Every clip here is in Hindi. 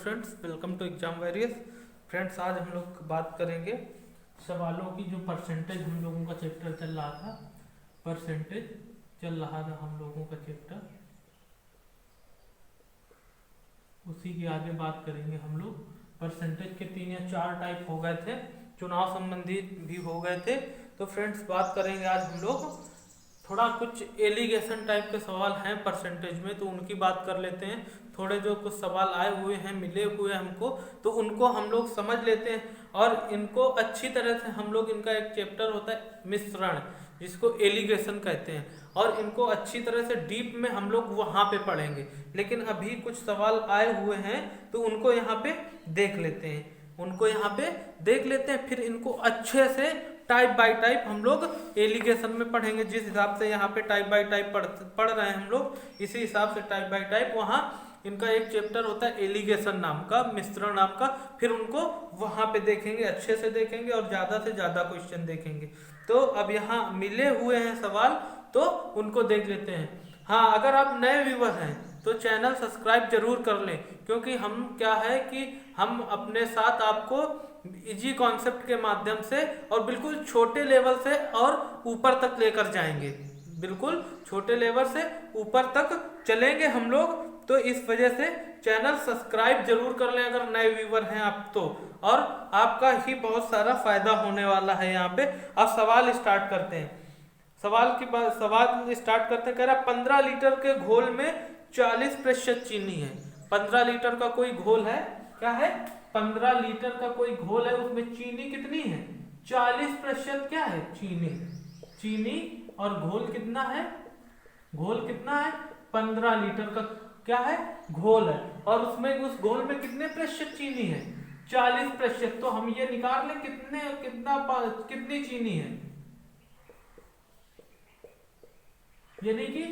Friends, welcome to exam warriors. Friends, आज हम लोग बात करेंगे सवालों की। जो परसेंटेज हम लोगों का चैप्टर चल रहा था, परसेंटेज चल रहा था हम लोगों का चैप्टर, उसी की आगे बात करेंगे हम लोग। परसेंटेज के 3 या 4 टाइप हो गए थे, चुनाव संबंधी भी हो गए थे। तो फ्रेंड्स, बात करेंगे आज हम लोग थोड़ा कुछ एलिगेशन टाइप के सवाल हैं परसेंटेज में, तो उनकी बात कर लेते हैं। थोड़े जो कुछ सवाल आए हुए हैं, मिले हुए हैं हमको, तो उनको हम लोग समझ लेते हैं और इनको अच्छी तरह से हम लोग, इनका एक चैप्टर होता है मिश्रण, जिसको एलिगेशन कहते हैं, और इनको अच्छी तरह से डीप में हम लोग वहाँ पे पढ़ेंगे। लेकिन अभी कुछ सवाल आए हुए हैं तो उनको यहाँ पे देख लेते हैं, फिर इनको अच्छे से टाइप बाय टाइप हम लोग एलिगेशन में पढ़ेंगे। जिस हिसाब से यहाँ पे टाइप बाय टाइप पढ़ रहे हैं हम लोग, इसी हिसाब से टाइप बाय टाइप वहाँ इनका एक चैप्टर होता है एलिगेशन नाम का, मिश्रण नाम का, फिर उनको वहाँ पे देखेंगे, अच्छे से देखेंगे और ज़्यादा से ज़्यादा क्वेश्चन देखेंगे। तो अब यहाँ मिले हुए हैं सवाल, तो उनको देख लेते हैं। हाँ, अगर आप नए व्यूवर हैं तो चैनल सब्सक्राइब जरूर कर लें, क्योंकि हम क्या है कि हम अपने साथ आपको इजी कॉन्सेप्ट के माध्यम से और बिल्कुल छोटे लेवल से और ऊपर तक लेकर जाएंगे। बिल्कुल छोटे लेवल से ऊपर तक चलेंगे हम लोग। तो इस वजह से चैनल सब्सक्राइब जरूर कर लें अगर नए व्यूवर हैं आप तो, और आपका ही बहुत सारा फायदा होने वाला है यहाँ पे। अब सवाल स्टार्ट करते हैं। सवाल स्टार्ट करते हैं। कह रहा 15 लीटर के घोल में 40% चीनी है। 15 लीटर का कोई घोल है, क्या है, 15 लीटर का कोई घोल है, उसमें चीनी कितनी है, 40% क्या है, चीनी। और घोल कितना है, 15 लीटर का क्या है, घोल है, और उसमें उस घोल में कितने प्रतिशत चीनी है, 40%। तो हम ये निकाल लें कितनी चीनी है, यानी कि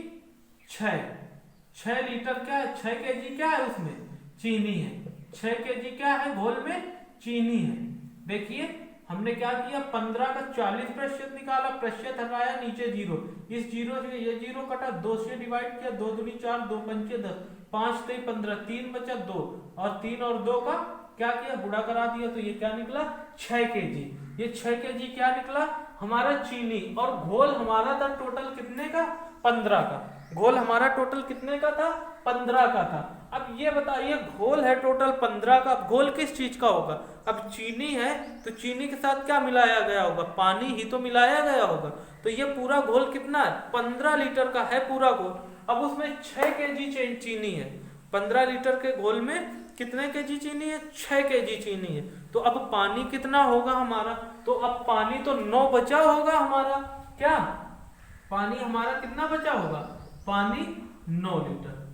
6 लीटर क्या है, 6 केजी क्या है, उसमें चीनी है। 6 केजी क्या है, घोल में चीनी है। देखिए हमने क्या किया, 15 का 40% निकाला, प्रतिशत हटाया, नीचे जीरो, इस जीरो से ये जीरो कटा, 2 से डिवाइड किया, 2 दूनी 4, 2 पंचे 10, 5 तेई 15, 3 बचा 2, और 3 और 2 का क्या किया, गुणा करा दिया, तो ये क्या निकला, 6 केजी। ये 6 केजी क्या निकला हमारा, चीनी। और घोल हमारा था टोटल कितने का, 15 का। घोल हमारा टोटल कितने का था, 15 का था। अब ये बताइए, घोल है टोटल 15 का, घोल किस चीज का होगा। अब चीनी है तो चीनी के साथ क्या मिलाया गया होगा, पानी ही तो मिलाया गया होगा। तो ये पूरा घोल कितना है, 15 लीटर का है पूरा घोल। अब उसमें 6 केजी चीनी है। 15 लीटर के घोल में कितने केजी चीनी है, 6 केजी चीनी है। तो अब पानी कितना होगा हमारा, तो अब पानी तो 9 बचा होगा हमारा। क्या पानी हमारा कितना बचा होगा, पानी 9 लीटर।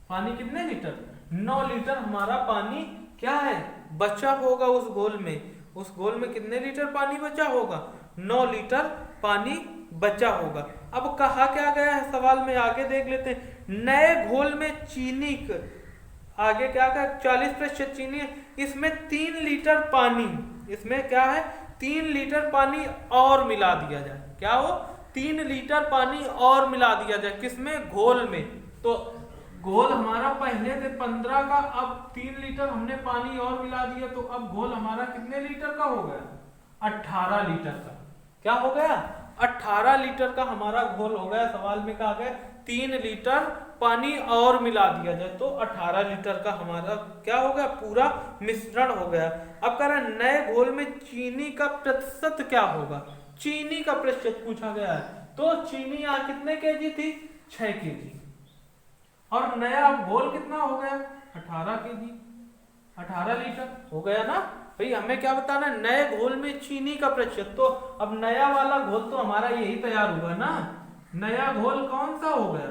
पानी कितने लीटर, 9 लीटर हमारा पानी क्या है, बचा होगा उस घोल में। उस घोल में कितने लीटर पानी बचा होगा, 9 लीटर पानी बचा होगा। अब कहा क्या गया है सवाल में, आगे देख लेते हैं। नए घोल में चीनी आगे क्या कहा, 40% चीनी है, इसमें 3 लीटर पानी, इसमें क्या है, 3 लीटर पानी और मिला दिया जाए। क्या हो, 3 लीटर पानी और मिला दिया जाए, किसमें, घोल में। तो घोल हमारा पहले थे 15 का, अब 3 लीटर हमने पानी और मिला दिया, तो अब घोल हमारा कितने लीटर का हो गया, 18 लीटर का। क्या हो गया, 18 लीटर का हमारा घोल हो गया। सवाल में कहा गया 3 लीटर पानी और मिला दिया जाए, तो 18 लीटर का हमारा क्या हो गया, पूरा मिश्रण हो गया। अब कह रहा है नए घोल में चीनी का प्रतिशत क्या होगा, चीनी का प्रतिशत पूछा गया है। तो चीनी यहाँ कितने केजी थी, 6 केजी, और नया घोल कितना हो गया, 18 केजी, 18 लीटर हो गया ना भाई। हमें क्या बताना, नए घोल में चीनी का प्रतिशत। तो अब नया वाला घोल तो हमारा यही तैयार हुआ ना, नया घोल कौन सा हो गया,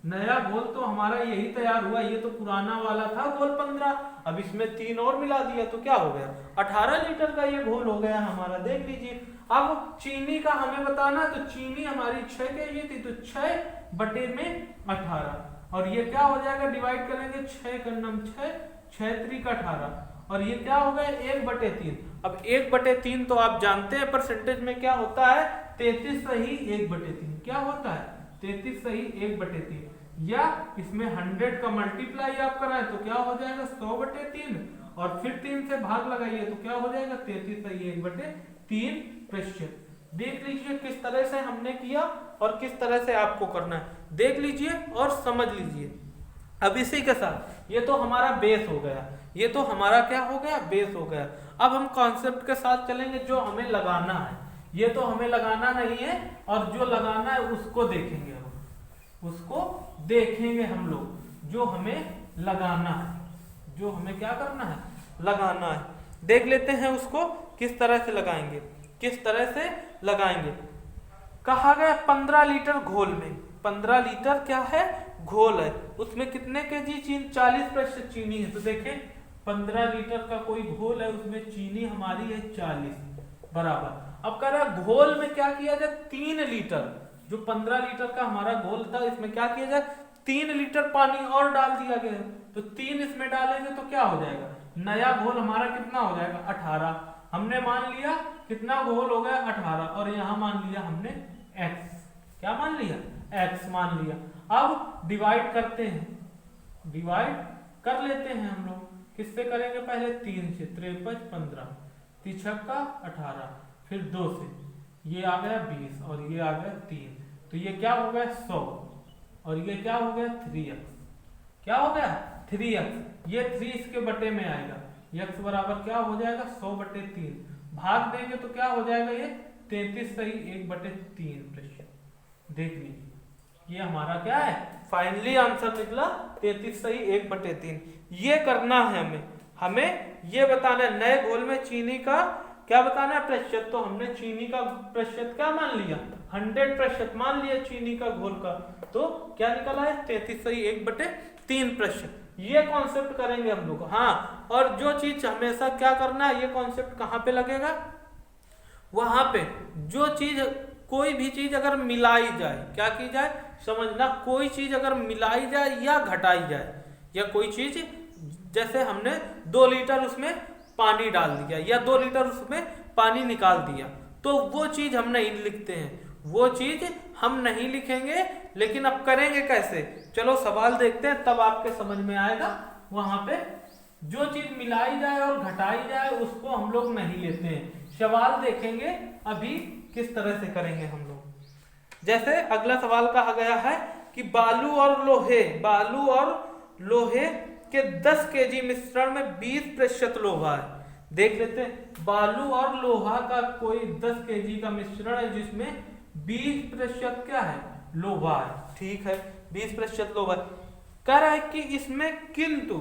नया घोल तो हमारा यही तैयार हुआ। ये तो पुराना वाला था घोल 15, अब इसमें 3 और मिला दिया, तो क्या हो गया, 18 लीटर का ये घोल हो गया हमारा। देख लीजिए, अब चीनी का हमें बताना, तो चीनी हमारी 6 केजी थी, तो 6/18, और ये क्या हो जाएगा, डिवाइड करेंगे, 6 का 9 6, 6 3 का 18, और ये क्या हो गया, 1/3। अब 1/3 तो आप जानते हैं परसेंटेज में क्या होता है, 33 सही 1/3। क्या होता है, 33 सही 1/3, या इसमें 100 का मल्टीप्लाई आप कराएं तो क्या हो जाएगा, 100/3, और फिर 3 से भाग लगाइए तो क्या हो जाएगा 33/1/3 देख लीजिए किस तरह से हमने किया और किस तरह से आपको करना है, देख लीजिए और समझ लीजिए। अब इसी के साथ ये तो हमारा बेस हो गया, ये तो हमारा क्या हो गया, बेस हो गया। अब हम कॉन्सेप्ट के साथ चलेंगे जो हमें लगाना है। ये तो हमें लगाना नहीं है और जो लगाना है उसको देखेंगे, हम उसको देखेंगे हम लोग, जो हमें लगाना है, जो हमें क्या करना है, लगाना है। देख लेते हैं उसको किस तरह से लगाएंगे, किस तरह से लगाएंगे। कहा गया 15 लीटर घोल में, 15 लीटर क्या है, घोल है, उसमें कितने केजी चीनी, 40% चीनी है। तो देखें 15 लीटर का कोई घोल है, उसमें चीनी हमारी है 40 बराबर। अब कह रहा है घोल में क्या किया जाए, 3 लीटर, जो 15 लीटर का हमारा घोल था इसमें क्या किया जाए, 3 लीटर पानी और डाल दिया गया। तो 3 इसमें डालेंगे तो क्या हो जाएगा, नया घोल हमारा कितना हो जाएगा 18। हमने मान लिया कितना घोल हो गया 18, और यहां मान लिया हमने x, क्या मान लिया, x मान लिया। अब डिवाइड करते हैं, डिवाइड कर लेते हैं हम लोग, किससे करेंगे, पहले 3 से, 53 15 3 का 18, फिर 2 से, ये आ गया 20 और ये आ गया 3, तो ये क्या हो गया 100, और ये क्या हो गया 3x, क्या हो गया 3x, ये 3 इसके बटे में आएगा, x बराबर क्या हो जाएगा 100/3, भाग देंगे तो क्या हो जाएगा ये 33/1/3%। देख लीजिए ये हमारा क्या है, फाइनली आंसर निकला 33/1/3। ये करना है हमें, हमें ये बताना है नए घोल में चीनी का क्या बताना है, प्रतिशत। तो हमने चीनी का प्रतिशत क्या मान लिया, 100% मान लिया चीनी का घोल का, तो क्या निकला है 33/1/3%। ये कॉन्सेप्ट करेंगे हम लोग। हाँ, और जो चीज हमेशा क्या करना है, ये कॉन्सेप्ट कहाँ पे लगेगा, वहां पे जो चीज, कोई भी चीज अगर मिलाई जाए, क्या की जाए, समझना, कोई चीज अगर मिलाई जाए या घटाई जाए, या कोई चीज जैसे हमने 2 लीटर उसमें पानी डाल दिया या 2 लीटर उसमें पानी निकाल दिया, तो वो चीज हम नहीं लिखते हैं, वो चीज हम नहीं लिखेंगे। लेकिन अब करेंगे कैसे, चलो सवाल देखते हैं तब आपके समझ में आएगा। वहां पे जो चीज मिलाई जाए और घटाई जाए उसको हम लोग नहीं लेते हैं। सवाल देखेंगे अभी किस तरह से करेंगे हम लोग। जैसे अगला सवाल कहा गया है कि बालू और लोहे के 10 केजी मिश्रण में 20% लोहा है। देख लेते हैं, बालू और लोहा का कोई 10 केजी का मिश्रण है जिसमें 20% क्या है, लोहा है। ठीक है, 20% लोहा कह रहा है कि इसमें किंतु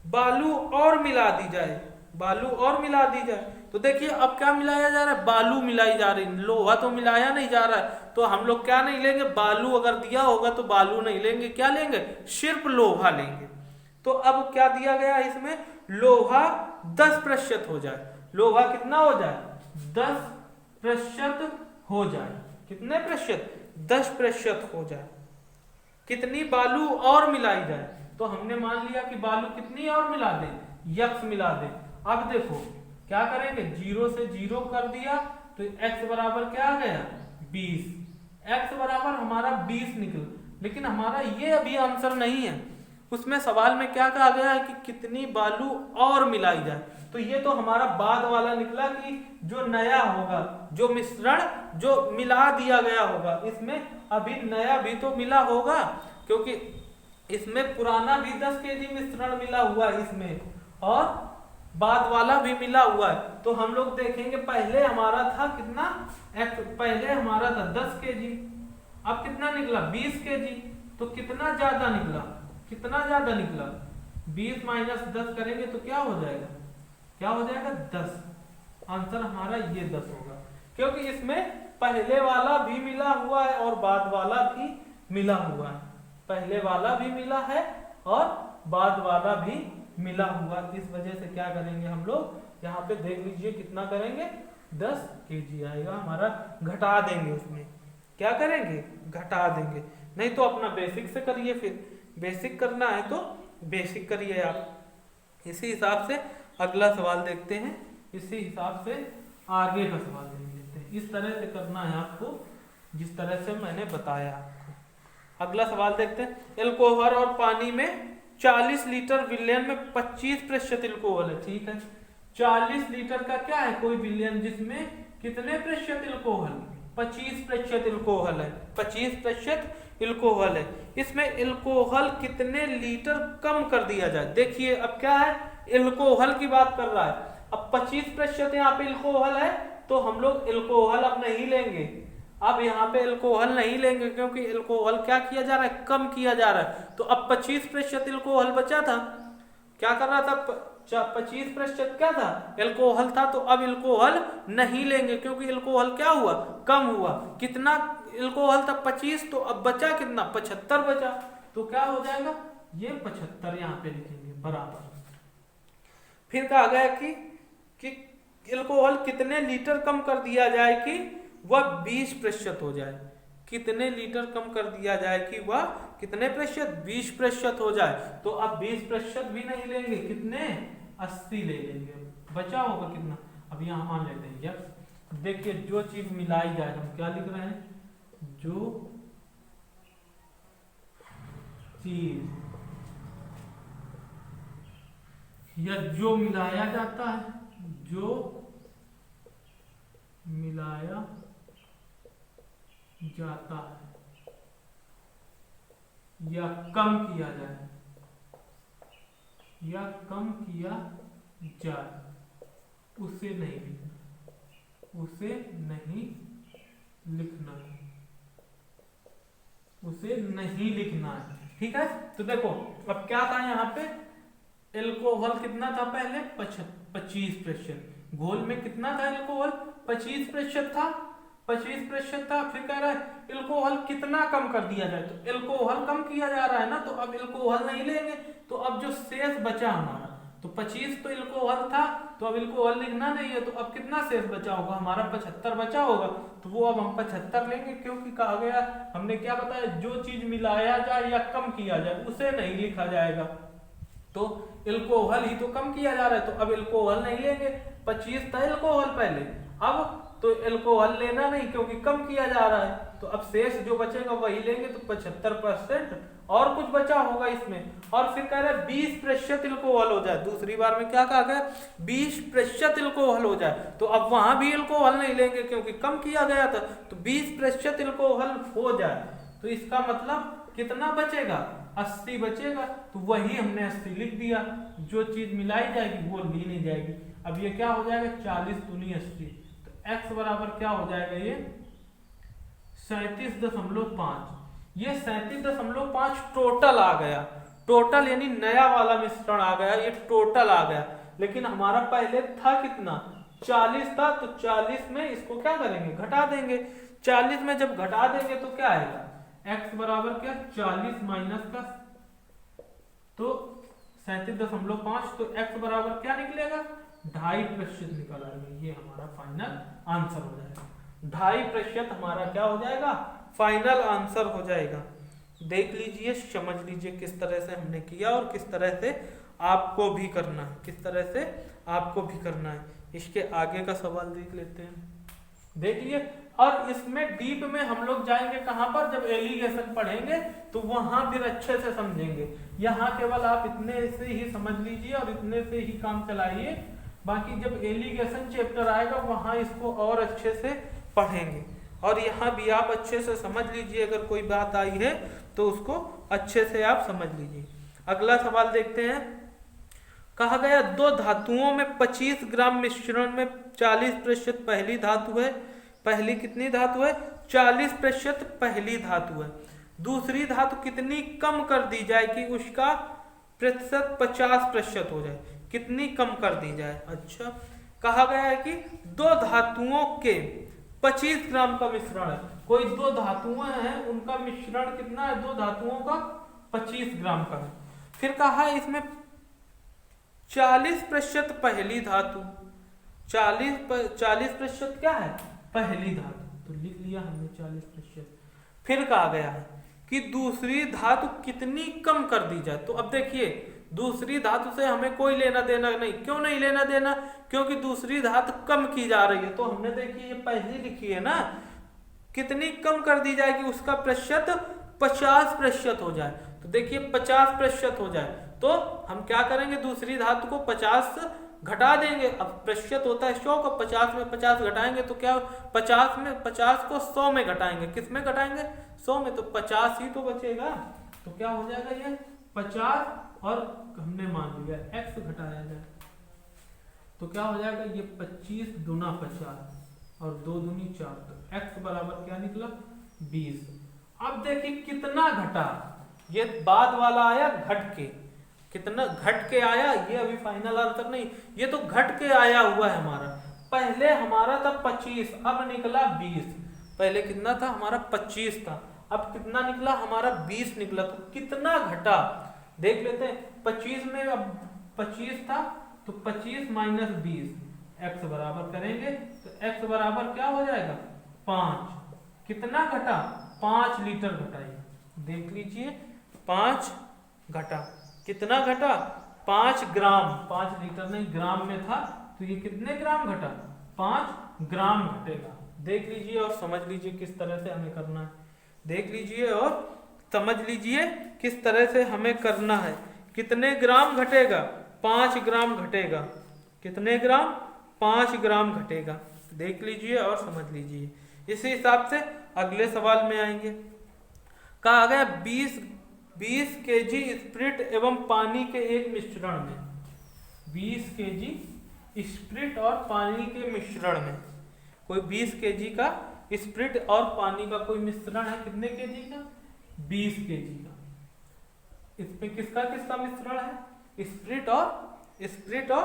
बालू और मिला दी जाए, बालू और मिला दी जाए। तो देखिए अब क्या मिलाया जा रहा है, बालू मिलाई जा रही है, लोहा तो मिलाया नहीं जा रहा है। तो हम लोग क्या नहीं लेंगे, बालू अगर दिया होगा तो बालू नहीं लेंगे, क्या लेंगे, सिर्फ लोहा लेंगे। तो अब क्या दिया गया है इसमें, लोहा 10% हो जाए, लोहा कितना हो जाए 10% हो जाए, कितने प्रतिशत, 10% हो जाए। कितनी बालू और मिलाई जाए, तो हमने मान लिया कि बालू कितनी और मिला दे, x मिला दे। अब देखो क्या करेंगे, 0 से 0 कर दिया तो x बराबर क्या आ गया 20, x बराबर हमारा 20 निकल। लेकिन हमारा ये अभी आंसर नहीं है, उसमें सवाल में क्या कहा गया है कि कितनी बालू और मिलाई जाए। तो ये तो हमारा बाद वाला निकला कि जो नया होगा, जो मिश्रण जो मिला दिया गया होगा, इसमें अभी नया भी तो मिला होगा, क्योंकि इसमें पुराना भी 10 केजी मिश्रण मिला हुआ है इसमें, और बाद वाला भी मिला हुआ है। तो हम लोग देखेंगे पहले हमारा था कितना, पहले हमारा था 10 केजी, अब कितना निकला 20 केजी। तो कितना ज्यादा निकला, कितना ज्यादा निकला, 20 माइनस 10 करेंगे तो क्या हो जाएगा, क्या हो जाएगा 10। आंसर हमारा ये 10 होगा, क्योंकि इसमें पहले वाला भी मिला हुआ है और बाद वाला भी मिला हुआ है, पहले वाला भी मिला है और बाद वाला भी मिला हुआ। इस वजह से क्या करेंगे हम लोग, यहाँ पे देख लीजिए कितना करेंगे 10 केजी आएगा हमारा, घटा देंगे उसमें, क्या करेंगे घटा देंगे। नहीं तो अपना बेसिक से करिए, फिर बेसिक करना है तो बेसिक करिए आप। इसी हिसाब से अगला सवाल देखते हैं, इसी हिसाब से आगे का सवाल देख लेते हैं। इस तरह से करना है आपको जिस तरह से मैंने बताया आपको। अगला सवाल देखते हैं, एल्कोहल और पानी में 40 लीटर विलयन में 25% एल्कोहल है, ठीक है। 40 लीटर का क्या है कोई विलयन जिसमें कितने प्रतिशत एल्कोहल, 25% एल्कोहल है, 25% एल्कोहल है। इसमें एल्कोहल कितने लीटर कम कर दिया जाए। देखिए अब क्या है, एल्कोहल की बात कर रहा है। अब 25% यहाँ पे एल्कोहल है तो हम लोग एल्कोहल अब नहीं लेंगे, अब यहाँ पे एल्कोहल नहीं लेंगे क्योंकि एल्कोहल क्या किया जा रहा है, कम किया जा रहा है। तो अब 25% एल्कोहल बचा था, क्या कर रहा था, 25% क्या था, एल्कोहल था। तो अब एल्कोहल नहीं लेंगे क्योंकि एल्कोहल क्या हुआ, कम हुआ। कितना एल्कोहल था, 25, तो अब बचा कितना, 75 बचा। तो क्या हो जाएगा, ये 75 यहाँ पे लिखेंगे बराबर। फिर कहा गया कि एल्कोहल कितने लीटर कम कर दिया जाए कि वह 20% हो जाए। कितने लीटर कम कर दिया जाए कि वह कितने प्रतिशत, 20% हो जाए। तो अब 20% भी नहीं लेंगे, कितने, 80 ले लेंगे। बचा होगा कितना, अब यहाँ मान लेते हैं यस। देखिए जो चीज मिलाई जाए, हम क्या लिख रहे हैं, जो चीज या जो मिलाया जाता है, जो मिलाया जाता है या कम किया जाए, या कम किया जाए, उसे नहीं लिखना, उसे नहीं लिखना, उसे नहीं लिखना है, ठीक है। तो देखो अब क्या था यहाँ पे, एल्कोहल कितना था पहले, 25%। घोल में कितना था एल्कोहल, 25% था, 25% था। फिर कह रहा है एल्कोहल कितना कम कर दिया जाए, तो एल्कोहल कम किया जा रहा है ना, तो अब एल्कोहल नहीं लेंगे। तो अब जो शेष बचा हमारा, तो 25 तो एल्कोहल था, तो अब एल्कोहल लिखना नहीं है। तो अब कितना शेष बचा होगा हमारा, 75 बचा होगा। तो वो अब हम 75 लेंगे क्योंकि कहा गया, हमने क्या बताया, जो चीज मिलाया जाए या कम किया जाए उसे नहीं लिखा जाएगा। तो एल्कोहल ही तो कम किया जा रहा है, तो अब एल्कोहल नहीं लेंगे। 25 था एल्कोहल पहले, अब तो एल्कोहल लेना नहीं क्योंकि कम किया जा रहा है। तो अब शेष जो बचेगा वही लेंगे, तो 75% और कुछ बचा होगा इसमें। और फिर कह रहे हैं 20% एल्कोहल हो जाए। दूसरी बार में क्या कहा गया, 20% एल्कोहल हो जाए। तो अब वहां भी एल्कोहल नहीं लेंगे क्योंकि कम किया गया था। तो 20% एल्कोहल हो जाए, तो इसका मतलब कितना बचेगा, 80 बचेगा। तो वही हमने 80 लिख दिया। जो चीज मिलाई जाएगी वो ली नहीं जाएगी। अब ये क्या हो जाएगा, 40 दूनी 80, तो x बराबर क्या हो जाएगा, ये 37.5। ये 37.5 टोटल आ गया, टोटल यानी नया वाला मिश्रण आ गया, ये टोटल आ गया। लेकिन हमारा पहले था कितना, 40 था। तो 40 में इसको क्या करेंगे, घटा देंगे। 40 में जब घटा देंगे तो क्या आएगा, x बराबर क्या, 40 माइनस का, तो 37.5, तो x बराबर क्या निकलेगा, 2.5% निकल आएगा। ये हमारा फाइनल आंसर हो जाएगा। 2.5% हमारा क्या हो जाएगा, फाइनल आंसर हो जाएगा। देख लीजिए, समझ लीजिए किस तरह से हमने किया और किस तरह से आपको भी करना है, किस तरह से आपको भी करना है। इसके आगे का सवाल देख लेते हैं, देखिए। और इसमें डीप में हम लोग जाएंगे कहां पर, जब एलिगेशन पढ़ेंगे तो वहां फिर अच्छे से समझेंगे। यहाँ केवल आप इतने से ही समझ लीजिए और इतने से ही काम चलाइए। बाकी जब एलिगेशन चैप्टर आएगा वहां इसको और अच्छे से पढ़ेंगे। और यहाँ भी आप अच्छे से समझ लीजिए, अगर कोई बात आई है तो उसको अच्छे से आप समझ लीजिए। अगला सवाल देखते हैं। कहा गया दो धातुओं में 25 ग्राम मिश्रण में 40% पहली धातु है। पहली कितनी धातु है, 40% पहली धातु है। दूसरी धातु कितनी कम कर दी जाए कि उसका प्रतिशत 50% हो जाए, कितनी कम कर दी जाए। अच्छा, कहा गया है कि दो धातुओं के 25 ग्राम का मिश्रण है। कोई दो धातुएं हैं, उनका मिश्रण कितना है, दो धातुओं का 25 ग्राम का है। फिर कहा है इसमें 40% पहली धातु, 40% क्या है, पहली धातु, तो लिख लिया हमने 40%। फिर कहा गया है कि दूसरी धातु कितनी कम कर दी जाए। तो अब देखिए, दूसरी धातु से हमें कोई लेना देना नहीं। क्यों नहीं लेना देना, क्योंकि दूसरी धातु कम की जा रही है। तो हमने देखिए ये पहली लिखी है ना, कितनी कम कर दी जाए कि उसका प्रतिशत 50% हो जाए। तो देखिए 50% हो जाए तो हम क्या करेंगे, दूसरी धातु को 50 घटा देंगे। अब प्रतिशत होता है 100 का, 50 में 50 घटाएंगे तो क्या, 50 में 50 को 100 में घटाएंगे, किस में घटाएंगे, 100 में, तो 50 ही तो बचेगा। तो क्या हो जाएगा ये 50 और हमने मान लिया x घटाया जाए तो क्या हो जाएगा ये 25 दूना 50 और 2 दूनी 4, तो x बराबर क्या निकला 20। अब देखिए कितना घटा, ये बाद वाला आया घट के, कितना घट के आया, ये अभी फाइनल आंसर नहीं, ये तो घट के आया हुआ है हमारा। पहले हमारा था 25, अब निकला 20। पहले कितना था हमारा 25 था, अब कितना निकला हमारा 20 निकला। तो कितना घटा देख लेते हैं। 25 में अब 25 था तो 25 माइनस 20, x बराबर करेंगे तो x बराबर क्या हो जाएगा 5। कितना घटा 5 लीटर घटाइए, देख लीजिए 5 घटा, कितना घटा 5 ग्राम, 5 लीटर नहीं ग्राम में था तो ये कितने ग्राम घटा 5 ग्राम घटेगा। देख लीजिए और समझ लीजिए किस तरह से हमें करना है, देख लीजिए और समझ लीजिए किस तरह से हमें करना है। कितने ग्राम घटेगा 5 ग्राम घटेगा, कितने ग्राम 5 ग्राम घटेगा, देख लीजिए और समझ लीजिए। इसी हिसाब से अगले सवाल में आएंगे। कहा गया 20 केजी स्प्रिट एवं पानी के एक मिश्रण में, 20 केजी स्प्रिट और पानी के मिश्रण में, कोई 20 केजी का स्प्रिट और पानी का कोई मिश्रण है, कितने केजी का 20 केजी का। इसमें किसका किसका मिश्रण है, स्प्रिट और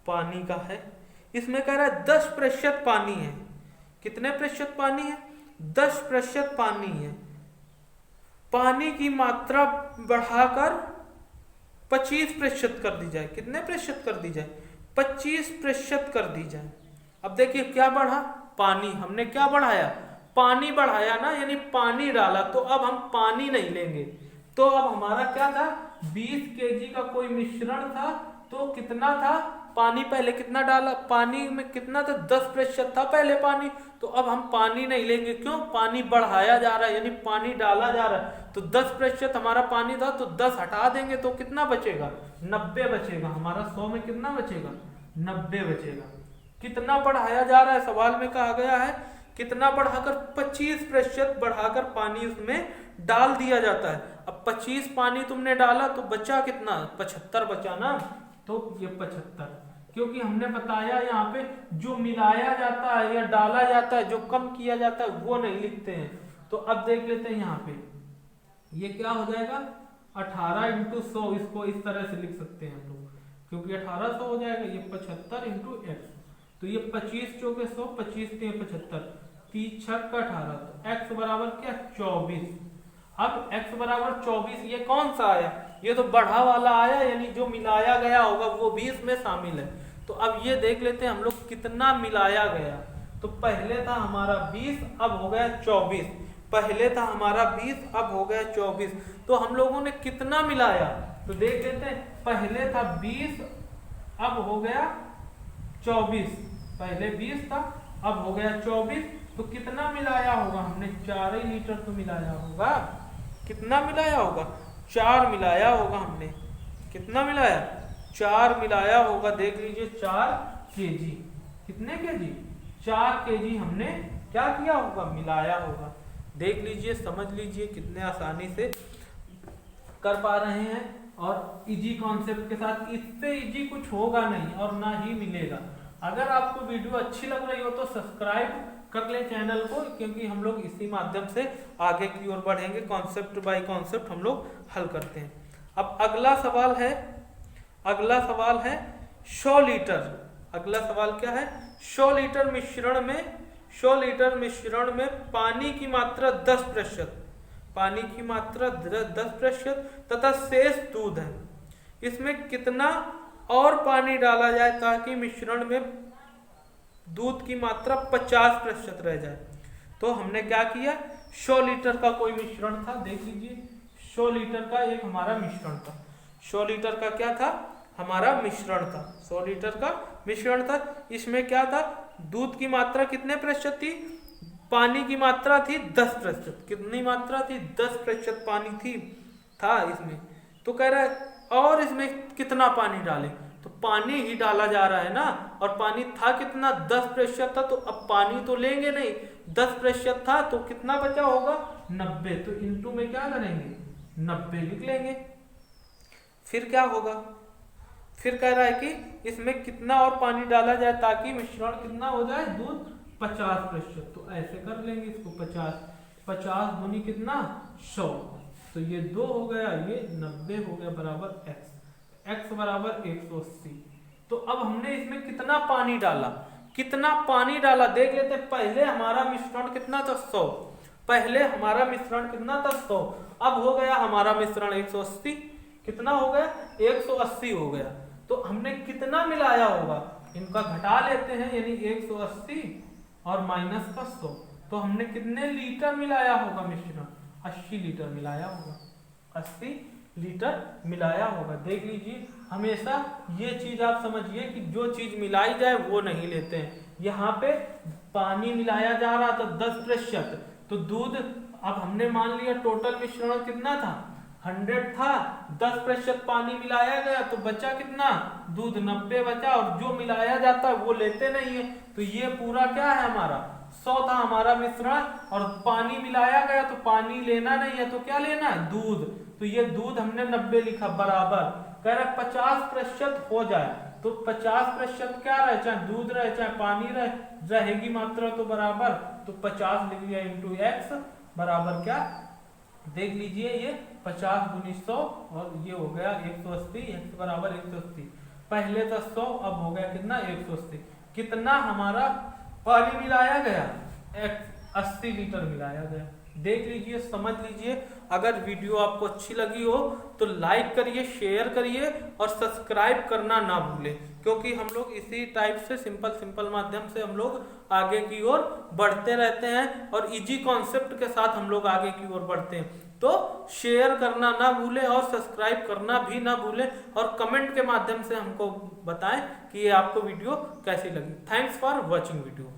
पानी का है। इसमें कह रहा है 10% पानी है, कितने प्रतिशत पानी है 10% पानी है। पानी की मात्रा बढ़ाकर 25% कर दी जाए, कितने प्रतिशत कर दी जाए 25% कर दी जाए। अब देखिए क्या बढ़ा, पानी, हमने क्या बढ़ाया पानी बढ़ाया ना, यानी पानी डाला, तो अब हम पानी नहीं लेंगे। तो अब हमारा क्या था 20 केजी का कोई मिश्रण था, तो कितना था पानी, पहले कितना डाला, पानी में कितना था 10% था पहले पानी, तो अब हम पानी नहीं लेंगे, क्यों, पानी बढ़ाया जा रहा है यानी पानी डाला जा रहा है। तो 10% हमारा पानी था तो 10 हटा देंगे तो कितना बचेगा 90 बचेगा, हमारा 100 में कितना बचेगा 90 बचेगा। कितना बढ़ाया जा रहा है, सवाल में कहा गया है कितना बढ़ाकर 25% बढ़ाकर पानी उसमें डाल दिया जाता है। अब 25 पानी तुमने डाला तो बचा कितना 75 बचा ना, तो ये 75, क्योंकि हमने बताया यहाँ पे जो मिलाया जाता है या डाला जाता है, जो कम किया जाता है वो नहीं लिखते हैं। तो अब देख लेते हैं यहाँ पे ये क्या हो जाएगा 18 × 100, इसको इस तरह से लिख सकते हैं हम लोग, क्योंकि 1800 हो जाएगा, ये 75 × x, तो ये 25 चौके 100, 25 × 75, 3 6 का 18, तो x बराबर क्या 24। अब x बराबर 24, ये कौन सा आया, ये तो बढ़ा वाला आया, यानी जो मिलाया गया होगा वो भी इसमें शामिल है। तो अब ये देख लेते हैं हम लोग कितना मिलाया गया। तो पहले था हमारा 20, अब हो गया 24, पहले था हमारा 20, अब हो गया 24, तो हम लोगों ने कितना मिलाया, तो देख लेते हैं। पहले था 20, अब हो गया 24, पहले 20 था अब हो गया 24, तो कितना मिलाया होगा हमने 4 ही लीटर तो मिलाया होगा। कितना मिलाया होगा 4 मिलाया होगा हमने, कितना मिलाया 4 मिलाया होगा। देख लीजिए 4 केजी, कितने केजी 4 केजी हमने क्या किया होगा मिलाया होगा। देख लीजिए समझ लीजिए कितने आसानी से कर पा रहे हैं, और इजी कॉन्सेप्ट के साथ, इससे इजी कुछ होगा नहीं और ना ही मिलेगा। अगर आपको वीडियो अच्छी लग रही हो तो सब्सक्राइब कर ले चैनल को, क्योंकि हम लोग इसी माध्यम से आगे की ओर बढ़ेंगे, कॉन्सेप्ट बाय कॉन्सेप्ट हम लोग हल करते हैं। अब अगला सवाल है 100 लीटर। अगला सवाल क्या है 100 लीटर मिश्रण में पानी की मात्रा 10%, पानी की मात्रा 10% तथा शेष दूध है। इसमें कितना और पानी डाला जाए ताकि मिश्रण में दूध की मात्रा 50% रह जाए। तो हमने क्या किया 100 लीटर का कोई मिश्रण था, देख लीजिए 100 लीटर का एक हमारा मिश्रण था, 100 लीटर का क्या था हमारा मिश्रण था, 100 लीटर का मिश्रण था। इसमें क्या था दूध की मात्रा कितने प्रतिशत थी, पानी की मात्रा थी 10%, कितनी मात्रा थी 10% पानी थी, था इसमें, तो कह रहा है और इसमें कितना पानी डालें, तो पानी ही डाला जा रहा है ना, और पानी था कितना 10% था, तो अब पानी तो लेंगे नहीं, 10% था तो कितना बचा होगा 90, तो इनटू में क्या करेंगे 90 लिख लेंगे। फिर क्या होगा, फिर कह रहा है कि इसमें कितना और पानी डाला जाए ताकि मिश्रण कितना हो जाए दूध 50%, तो ऐसे कर लेंगे इसको 50 गुनी कितना 100, तो ये 2 हो गया, ये 90 हो गया बराबर x बराबर 180। तो अब हमने इसमें कितना पानी डाला, देख लेते हैं। पहले हमारा मिश्रण कितना था 100, पहले हमारा मिश्रण कितना था 100, अब हो गया हमारा मिश्रण 180, कितना हो गया 180 हो गया। तो हमने कितना मिलाया होगा, इनका घटा लेते हैं, यानी 180 और माइनस का 100, तो हमने कितने लीटर मिलाया होगा मिश्रण, 80 लीटर मिलाया होगा, 80 लीटर मिलाया होगा। देख लीजिए, हमेशा ये चीज आप समझिए कि जो चीज मिलाई जाए वो नहीं लेते हैं। यहाँ पे पानी मिलाया जा रहा था 10%, तो दूध अब हमने मान लिया टोटल मिश्रण कितना था 100 था, 10% पानी मिलाया गया तो बचा कितना दूध 90 बचा, और जो मिलाया जाता है वो लेते नहीं है, तो ये पूरा क्या है हमारा 100 था हमारा मिश्रण, और पानी मिलाया गया तो पानी लेना नहीं है, तो क्या लेना है दूध, तो ये दूध हमने 90 लिखा बराबर, कह रहा 50% हो जाए, तो 50% क्या रहे, चाहे दूध रहे चाहे पानी रहेगी मात्रा, तो बराबर, तो 50 लिख लिया इंटू एक्स बराबर क्या, देख लीजिए ये 50 गुनी 100 और ये हो गया 180, x बराबर 180, पहले था 100 अब हो गया कितना 180, कितना हमारा पानी मिलाया गया 80 लीटर मिलाया गया। देख लीजिए, समझ लीजिए। अगर वीडियो आपको अच्छी लगी हो तो लाइक करिए, शेयर करिए और सब्सक्राइब करना ना भूलें, क्योंकि हम लोग इसी टाइप से सिंपल माध्यम से हम लोग आगे की ओर बढ़ते रहते हैं और इजी कॉन्सेप्ट के साथ हम लोग आगे की ओर बढ़ते हैं। तो शेयर करना ना भूलें और सब्सक्राइब करना भी ना भूलें, और कमेंट के माध्यम से हमको बताएं कि ये आपको वीडियो कैसी लगी। Thanks for watching video.